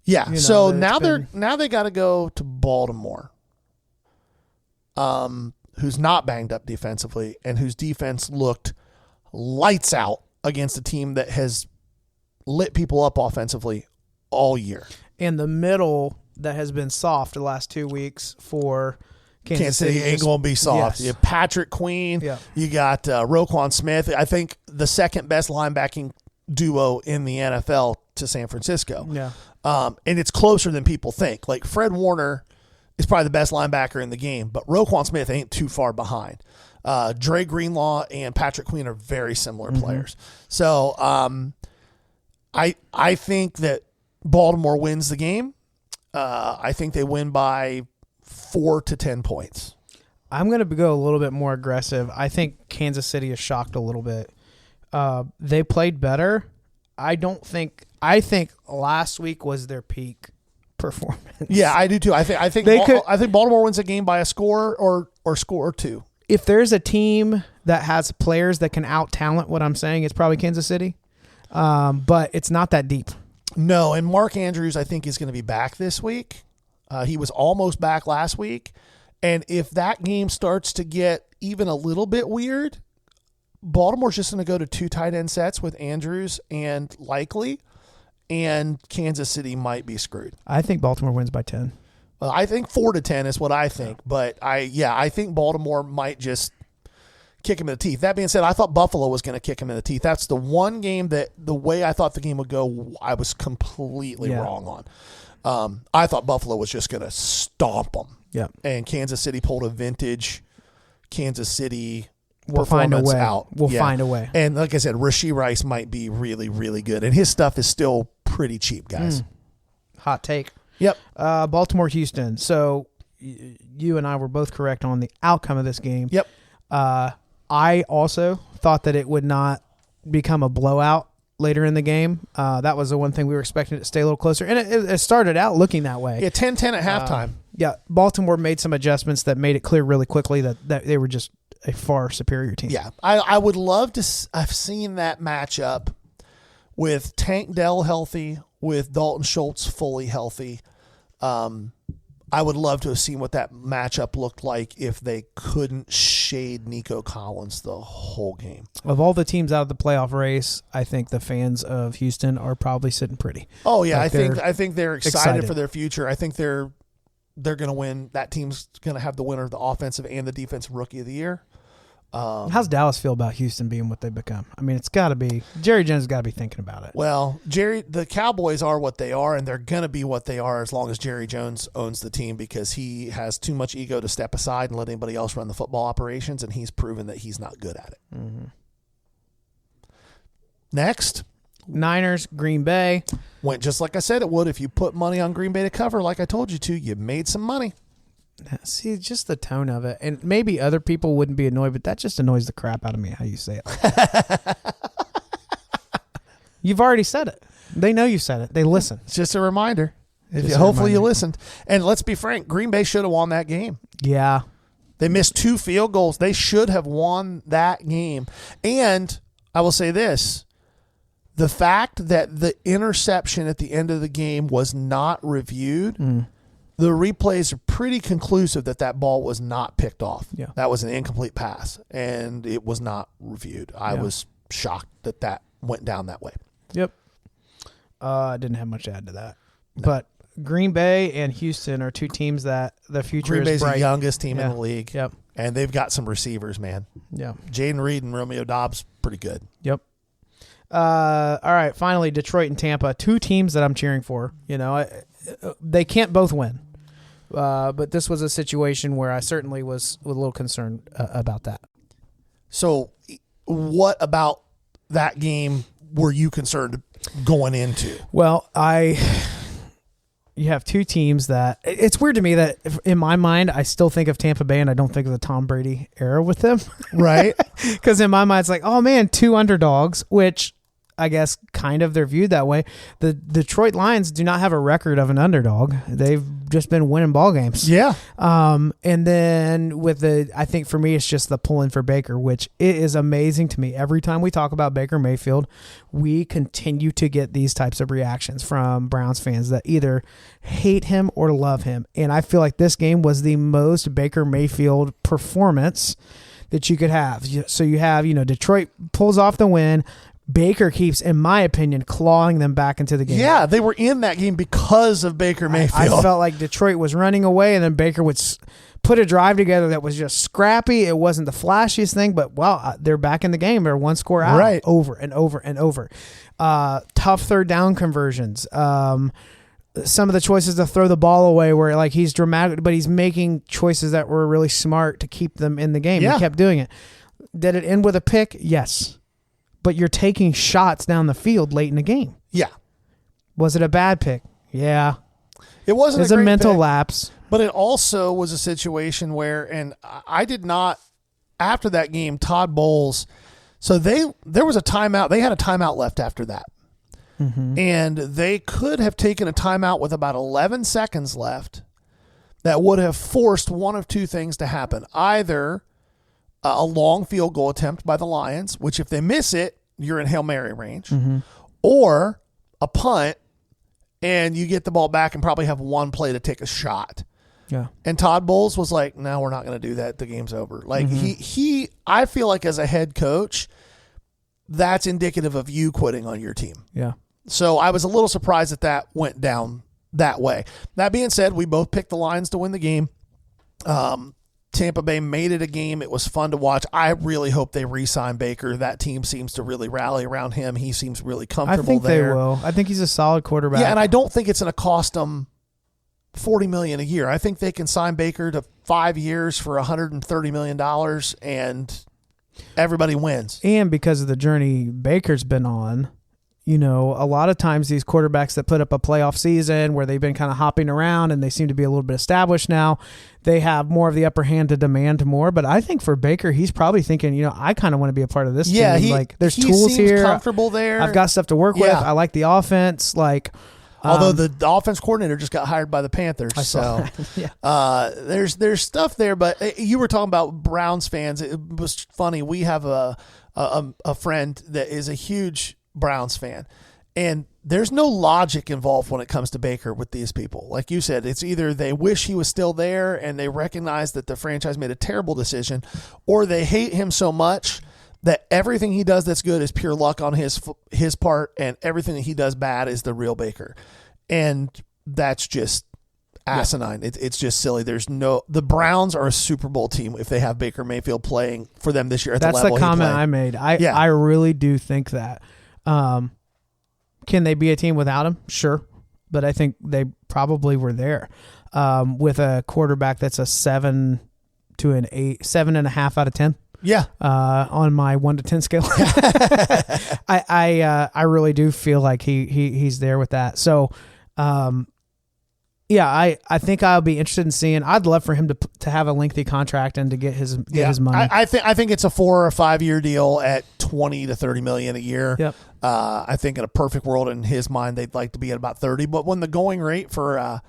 Yeah. So now they got to go to Baltimore, who's not banged up defensively and whose defense looked lights out against a team that has lit people up offensively all year. In the middle, that has been soft the last 2 weeks for Kansas City ain't going to be soft. Yes. You have Patrick Queen. Yeah. You got Roquan Smith. I think the second best linebacking duo in the NFL to San Francisco. Yeah. And it's closer than people think. Like Fred Warner is probably the best linebacker in the game, but Roquan Smith ain't too far behind. Dre Greenlaw and Patrick Queen are very similar players. So I think that Baltimore wins the game. I think they win by 4 to 10 points. I'm going to go a little bit more aggressive. I think Kansas City is shocked a little bit. They played better. I think last week was their peak performance. Yeah, I do too. I think Baltimore wins a game by a score or score or 2. If there's a team that has players that can out-talent what I'm saying, it's probably Kansas City. But it's not that deep. No, and Mark Andrews, I think, is going to be back this week. He was almost back last week. And if that game starts to get even a little bit weird, Baltimore's just going to go to 2 tight end sets with Andrews and Likely, and Kansas City might be screwed. I think Baltimore wins by 10. Well, I think 4-10 is what I think, but I think Baltimore might just kick him in the teeth. That being said, I thought Buffalo was going to kick him in the teeth. That's the one game that the way I thought the game would go, I was completely wrong on. I thought Buffalo was just going to stomp them. Yeah. And Kansas City pulled a vintage Kansas City We'll find a way. out. We'll find a way. And like I said, Rashee Rice might be really, really good. And his stuff is still pretty cheap, guys. Hot take. Yep. Baltimore, Houston. So you and I were both correct on the outcome of this game. Yep. I also thought that it would not become a blowout later in the game. That was the one thing we were expecting it to stay a little closer. And it started out looking that way. Yeah, 10-10 at halftime. Yeah, Baltimore made some adjustments that made it clear really quickly that they were just a far superior team. Yeah, I would love to. I've seen that matchup with Tank Dell healthy, with Dalton Schultz fully healthy. I would love to have seen what that matchup looked like if they couldn't shade Nico Collins the whole game. Of all the teams out of the playoff race, I think the fans of Houston are probably sitting pretty. Oh yeah, like I think they're excited for their future. I think they're going to win. That team's going to have the winner of the offensive and the defensive rookie of the year. How's Dallas feel about Houston being what they've become? I mean, it's got to be Jerry Jones got to be thinking about it. Well, the Cowboys are what they are, and they're going to be what they are as long as Jerry Jones owns the team, because he has too much ego to step aside and let anybody else run the football operations, and he's proven that he's not good at it. Mm-hmm. Next, Niners, Green Bay. Went just like I said it would. If you put money on Green Bay to cover, like I told you to, you made some money. See, just the tone of it. And maybe other people wouldn't be annoyed, but that just annoys the crap out of me how you say it. You've already said it. They know you said it. They listen. It's just a reminder. Hopefully you listened. And let's be frank, Green Bay should have won that game. Yeah. They missed 2 field goals. They should have won that game. And I will say this. The fact that the interception at the end of the game was not reviewed, the replays are pretty conclusive that ball was not picked off. Yeah. That was an incomplete pass, and it was not reviewed. I was shocked that went down that way. Yep. I didn't have much to add to that. No. But Green Bay and Houston are two teams that the future Green is Bay's bright. the youngest team in the league. Yep. And they've got some receivers, man. Yeah. Jaden Reed and Romeo Dobbs, pretty good. Yep. All right, finally, Detroit and Tampa, 2 teams that I'm cheering for. You know, they can't both win. But this was a situation where I certainly was a little concerned about that. So what about that game were you concerned going into? Well, you have 2 teams that it's weird to me that in my mind, I still think of Tampa Bay and I don't think of the Tom Brady era with them. Right. Because in my mind, it's like, oh man, 2 underdogs, which I guess kind of they're viewed that way. The Detroit Lions do not have a record of an underdog. They've just been winning ball games. Yeah. And then I think for me, it's just the pull in for Baker, which it is amazing to me. Every time we talk about Baker Mayfield, we continue to get these types of reactions from Browns fans that either hate him or love him. And I feel like this game was the most Baker Mayfield performance that you could have. So you have, Detroit pulls off the win. Baker keeps, in my opinion, clawing them back into the game. Yeah, they were in that game because of Baker Mayfield. I felt like Detroit was running away, and then Baker would put a drive together that was just scrappy. It wasn't the flashiest thing, but, they're back in the game. They're 1 score out over and over and over. Tough third down conversions. Some of the choices to throw the ball away where, he's dramatic, but he's making choices that were really smart to keep them in the game. Yeah. He kept doing it. Did it end with a pick? Yes. But you're taking shots down the field late in the game. Yeah. Was it a bad pick? Yeah. It wasn't It's a mental lapse. But it also was a situation where, and I did not, after that game, Todd Bowles, so there was a timeout. They had a timeout left after that. Mm-hmm. And they could have taken a timeout with about 11 seconds left that would have forced one of 2 things to happen. Either a long field goal attempt by the Lions, which if they miss it, you're in Hail Mary range, or a punt, and you get the ball back and probably have 1 play to take a shot. Yeah. And Todd Bowles was like, no, we're not going to do that. The game's over. I feel like as a head coach, that's indicative of you quitting on your team. Yeah. So I was a little surprised that went down that way. That being said, we both picked the Lions to win the game. Tampa Bay made it a game. It was fun to watch. I really hope they re-sign Baker. That team seems to really rally around him. He seems really comfortable there. I think they will. I think he's a solid quarterback. Yeah, and I don't think it's going to cost them $40 million a year. I think they can sign Baker to 5 years for $130 million, and everybody wins. And because of the journey Baker's been on, you know, a lot of times these quarterbacks that put up a playoff season where they've been kind of hopping around and they seem to be a little bit established now, they have more of the upper hand to demand more. But I think for Baker, he's probably thinking, you know, I kind of want to be a part of this team. Like, there's tools here. Comfortable there. I've got stuff to work with. I like the offense. Like, although the offense coordinator just got hired by the Panthers, so there's stuff there. But you were talking about Browns fans. It was funny. We have a friend that is a huge Browns fan, and there's no logic involved when it comes to Baker with these people. Like you said, it's either they wish he was still there and they recognize that the franchise made a terrible decision, or they hate him so much that everything he does that's good is pure luck on his part, and everything that he does bad is the real Baker. And that's just asinine. Yeah. It's just silly. The Browns are a Super Bowl team if they have Baker Mayfield playing for them this year at the level he played. That's the comment I made. I really do think that. Can they be a team without him? Sure. But I think they probably were there with a quarterback that's a 7 to an 8, 7.5 out of 10. Yeah. On my 1 to 10 scale. I really do feel like he's there with that. So, I think I'll be interested in seeing. I'd love for him to have a lengthy contract and to get his money. I think it's a 4 or 5 year deal at $20 to $30 million a year. Yep. I think in a perfect world, in his mind, they'd like to be at about 30. But when the going rate for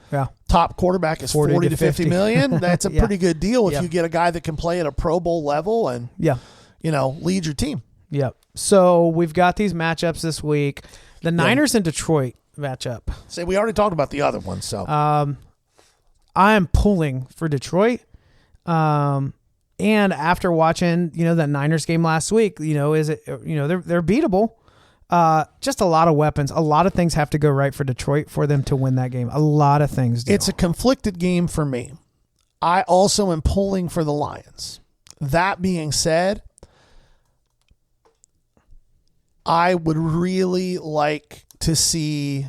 top quarterback is 40 to 50 million, that's a pretty good deal if you get a guy that can play at a Pro Bowl level and lead your team. Yep. So we've got these matchups this week. The Niners and Detroit matchup. Say, we already talked about the other one, so I am pulling for Detroit. And after watching, that Niners game last week, they're beatable. Just a lot of weapons. A lot of things have to go right for Detroit for them to win that game. A lot of things do. It's a conflicted game for me. I also am pulling for the Lions. That being said, I would really like to see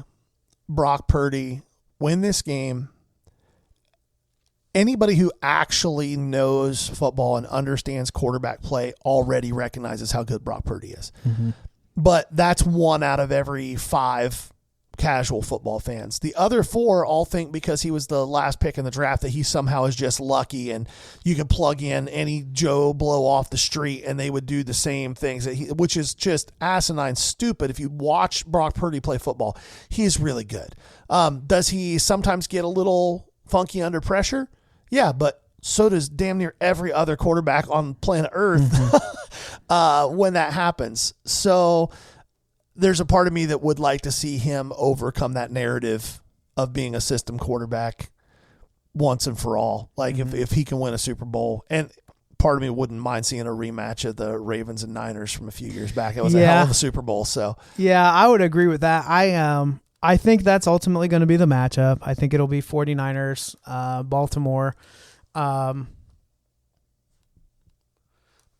Brock Purdy win this game. Anybody who actually knows football and understands quarterback play already recognizes how good Brock Purdy is. Mm-hmm. But that's 1 out of every 5 casual football fans. The other 4 all think because he was the last pick in the draft that he somehow is just lucky, and you can plug in any Joe Blow off the street and they would do the same things, which is just asinine stupid. If you watch Brock Purdy play football, he's really good. Does he sometimes get a little funky under pressure? Yeah, but so does damn near every other quarterback on planet Earth when that happens. So there's a part of me that would like to see him overcome that narrative of being a system quarterback once and for all. Like if he can win a Super Bowl, and part of me wouldn't mind seeing a rematch of the Ravens and Niners from a few years back. It was a hell of a Super Bowl. So yeah, I would agree with that. I think that's ultimately going to be the matchup. I think it'll be 49ers, Baltimore.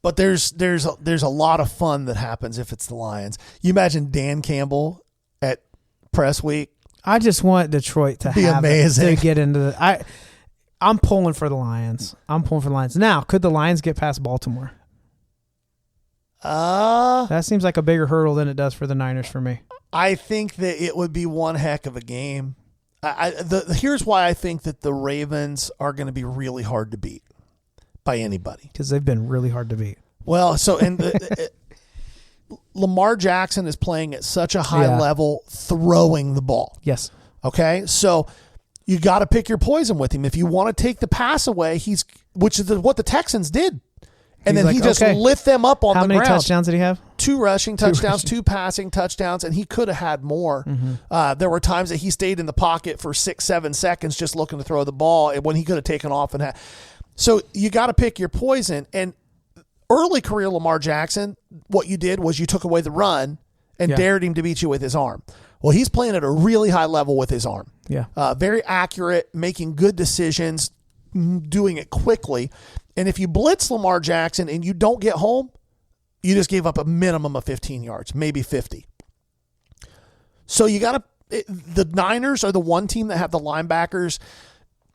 But there's a lot of fun that happens if it's the Lions. You imagine Dan Campbell at press week. I just want Detroit to be amazing to get into the. I'm pulling for the Lions. Now, could the Lions get past Baltimore? That seems like a bigger hurdle than it does for the Niners for me. I think that it would be one heck of a game. Here's why I think that the Ravens are going to be really hard to beat by anybody. Because they've been really hard to beat. Well, Lamar Jackson is playing at such a high level throwing the ball. Yes. Okay? So you got to pick your poison with him. If you want to take the pass away, which is what the Texans did. And then he just lit them up on the ground. How many touchdowns did he have? 2 rushing touchdowns, 2 passing touchdowns, and he could have had more. Mm-hmm. There were times that he stayed in the pocket for 6-7 seconds just looking to throw the ball when he could have taken off and had. So you got to pick your poison. And early career Lamar Jackson, what you did was you took away the run and dared him to beat you with his arm. Well, he's playing at a really high level with his arm. Yeah. Very accurate, making good decisions, doing it quickly. And if you blitz Lamar Jackson and you don't get home, you just gave up a minimum of 15 yards, maybe 50. So you got to, the Niners are the one team that have the linebackers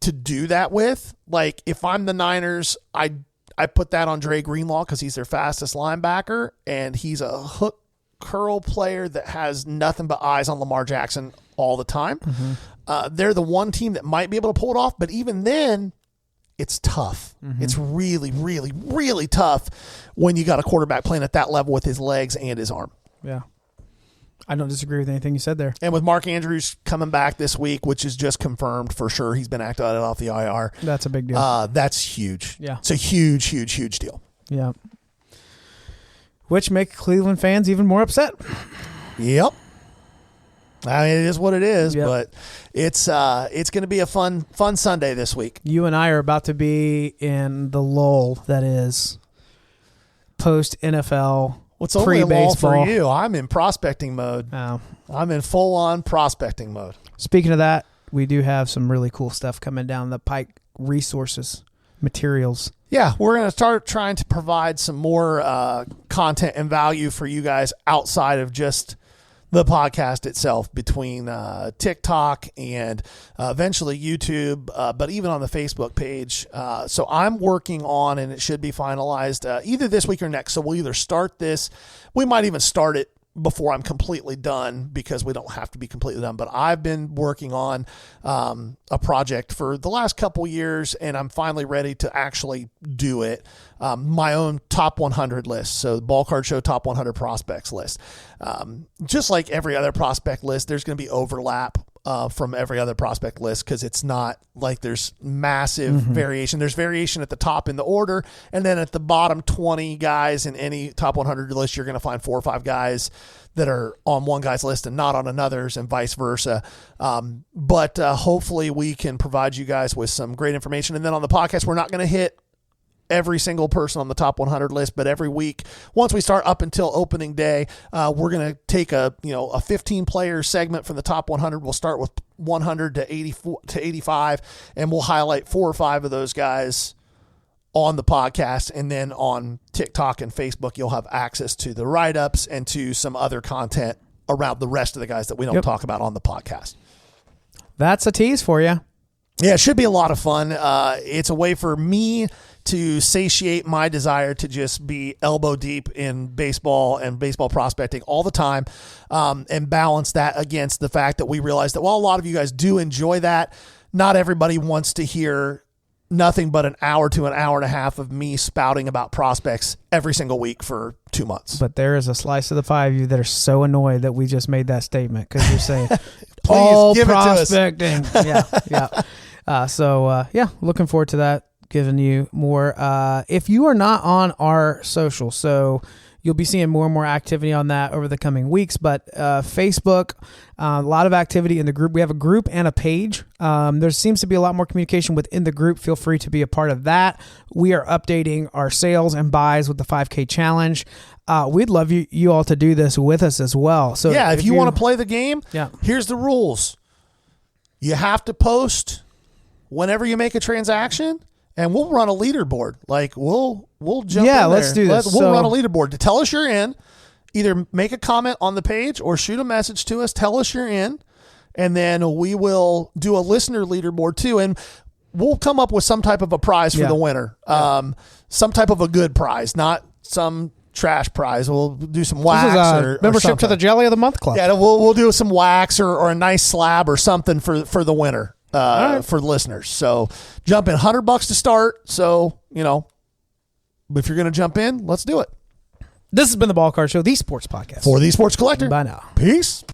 to do that with. Like, if I'm the Niners, I put that on Dre Greenlaw because he's their fastest linebacker, and he's a hook curl player that has nothing but eyes on Lamar Jackson all the time. They're the one team that might be able to pull it off, but even then, it's tough. It's really, really, really tough when you got a quarterback playing at that level with his legs and his arm. Yeah. I don't disagree with anything you said there. And with Mark Andrews coming back this week, which is just confirmed for sure, he's been activated off the IR. That's a big deal. That's huge. Yeah. It's a huge, huge, huge deal. Yeah. Which make Cleveland fans even more upset. Yep. I mean, it is what it is, but it's going to be a fun Sunday this week. You and I are about to be in the lull that is post NFL. What's only a lull for you? I'm in prospecting mode. Oh. I'm in full on prospecting mode. Speaking of that, we do have some really cool stuff coming down the pike. Resources, materials. Yeah, we're going to start trying to provide some more content and value for you guys outside of just the podcast itself, between TikTok and eventually YouTube, but even on the Facebook page. So I'm working on, and it should be finalized either this week or next. So we'll either start this. We might even start it before I'm completely done, because we don't have to be completely done. But I've been working on a project for the last couple years, and I'm finally ready to actually do it. My own top 100 list. So the Ball Card Show top 100 prospects list. Just like every other prospect list, there's going to be overlap from every other prospect list, because it's not like there's massive variation. There's variation at the top in the order, and then at the bottom 20 guys in any top 100 list, you're going to find 4 or 5 guys that are on one guy's list and not on another's, and vice versa. But hopefully we can provide you guys with some great information. And then on the podcast, we're not going to hit every single person on the top 100 list, but every week, once we start up until opening day, we're going to take a 15 player segment from the top 100. We'll start with 100 to 84 to 85, and we'll highlight 4 or 5 of those guys on the podcast. And then on TikTok and Facebook, you'll have access to the write-ups and to some other content around the rest of the guys that we don't talk about on the podcast. That's a tease for you. Yeah, it should be a lot of fun. It's a way for me to satiate my desire to just be elbow deep in baseball and baseball prospecting all the time, and balance that against the fact that we realize that while a lot of you guys do enjoy that, not everybody wants to hear nothing but an hour to an hour and a half of me spouting about prospects every single week for 2 months. But there is a slice of the pie of you that are so annoyed that we just made that statement, because you're saying Please all give prospecting. Yeah. Looking forward to that, giving you more. If you are not on our social, so you'll be seeing more and more activity on that over the coming weeks. But Facebook, a lot of activity in the group. We have a group and a page. There seems to be a lot more communication within the group. Feel free to be a part of that. We are updating our sales and buys with the 5K challenge. We'd love you all to do this with us as well. So yeah, if you want to play the game, yeah, here's the rules. You have to post whenever you make a transaction, and we'll run a leaderboard. Like we'll jump in there. Let's do this. We'll run a leaderboard to tell us you're in. Either make a comment on the page or shoot a message to us. Tell us you're in, and then we will do a listener leaderboard too, and we'll come up with some type of a prize for the winner. Some type of a good prize, not some trash prize. We'll do some wax or membership to the Jelly of the Month Club. Yeah, we'll do some wax or a nice slab or something for the winner. For the listeners. So jump in, $100 to start. So, if you're going to jump in, let's do it. This has been the Ball Card Show, the sports podcast. For the Sports Collector. Bye now. Peace.